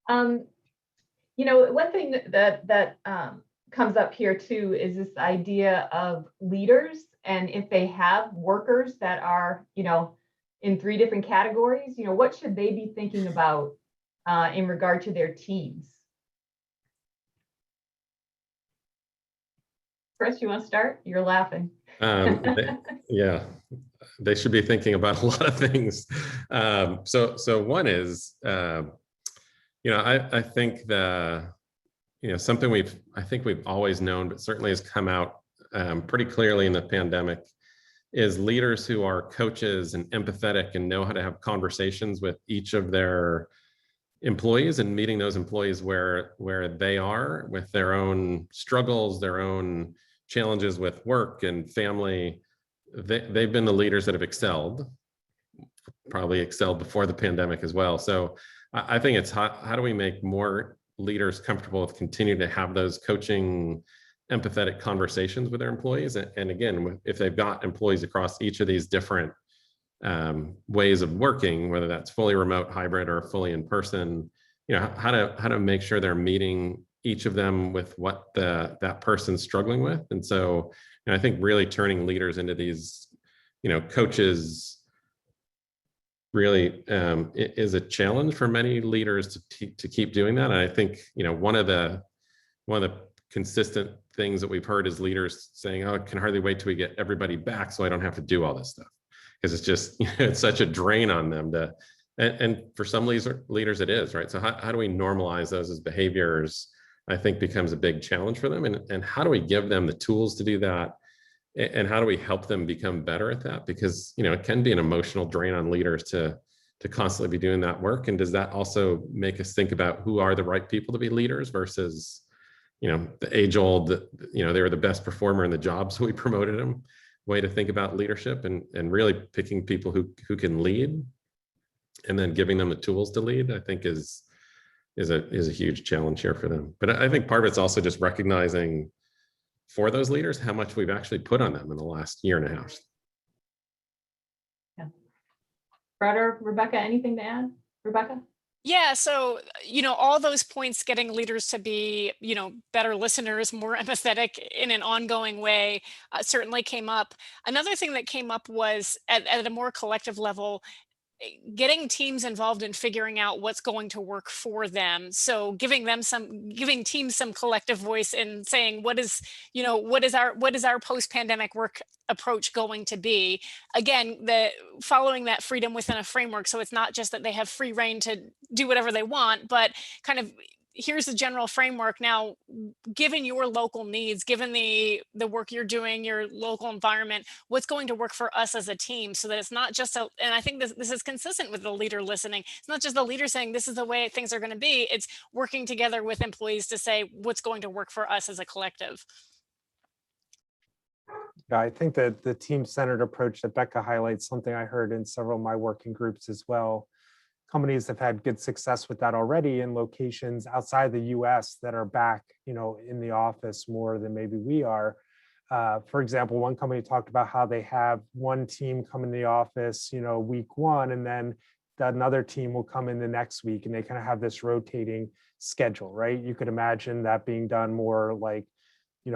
Um, one thing that comes up here too is this idea of leaders, and if they have workers that are, in three different categories, what should they be thinking about in regard to their teams? Chris, you want to start? You're laughing. Yeah, they should be thinking about a lot of things. So one is, I think something I think we've always known, but certainly has come out pretty clearly in the pandemic, is leaders who are coaches and empathetic and know how to have conversations with each of their employees and meeting those employees where they are with their own struggles, their own challenges with work and family. They've been the leaders that have excelled, probably excelled before the pandemic as well. So I think it's how do we make more leaders comfortable with continuing to have those coaching, empathetic conversations with their employees. And again, if they've got employees across each of these different ways of working, whether that's fully remote, hybrid, or fully in person, how to make sure they're meeting each of them with what that person's struggling with. And so I think really turning leaders into these, coaches really is a challenge for many leaders to keep doing that. And I think, one of the consistent things that we've heard is leaders saying, "Oh, I can hardly wait till we get everybody back so I don't have to do all this stuff." Because it's just, it's such a drain on them and for some leaders it is, right? So how do we normalize those as behaviors, I think becomes a big challenge for them. And how do we give them the tools to do that? And how do we help them become better at that? Because, it can be an emotional drain on leaders to constantly be doing that work. And does that also make us think about who are the right people to be leaders versus, the age old, they were the best performer in the job, so we promoted them way to think about leadership, and really picking people who can lead and then giving them the tools to lead, I think is a huge challenge here for them. But I think part of it's also just recognizing for those leaders how much we've actually put on them in the last year and a half. Yeah. Brett or Rebecca, anything to add? Rebecca? Yeah, so, all those points, getting leaders to be, better listeners, more empathetic in an ongoing way, certainly came up. Another thing that came up was at a more collective level, getting teams involved in figuring out what's going to work for them. So giving teams some collective voice and saying, what is our post-pandemic work approach going to be? Again, following that freedom within a framework. So it's not just that they have free reign to do whatever they want, but kind of here's the general framework. Now, given your local needs, given the work you're doing, your local environment, what's going to work for us as a team, so that it's not just and I think this is consistent with the leader listening. It's not just the leader saying this is the way things are going to be. It's working together with employees to say what's going to work for us as a collective. Yeah, I think that the team-centered approach that Becca highlights, something I heard in several of my working groups as well. Companies have had good success with that already in locations outside the US that are back, in the office more than maybe we are. For example, one company talked about how they have one team come in the office, week one, and then another team will come in the next week, and they kind of have this rotating schedule, right? You could imagine that being done more like,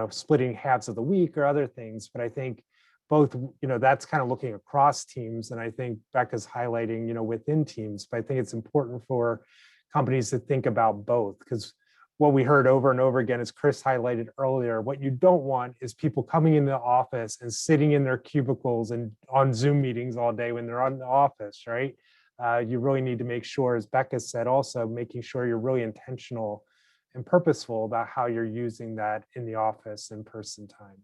splitting halves of the week or other things. But I think both, that's kind of looking across teams. And I think Becca's highlighting, within teams, but I think it's important for companies to think about both, because what we heard over and over again, as Chris highlighted earlier, what you don't want is people coming in the office and sitting in their cubicles and on Zoom meetings all day when they're on the office, right? You really need to make sure, as Becca said, also making sure you're really intentional and purposeful about how you're using that in the office in person time.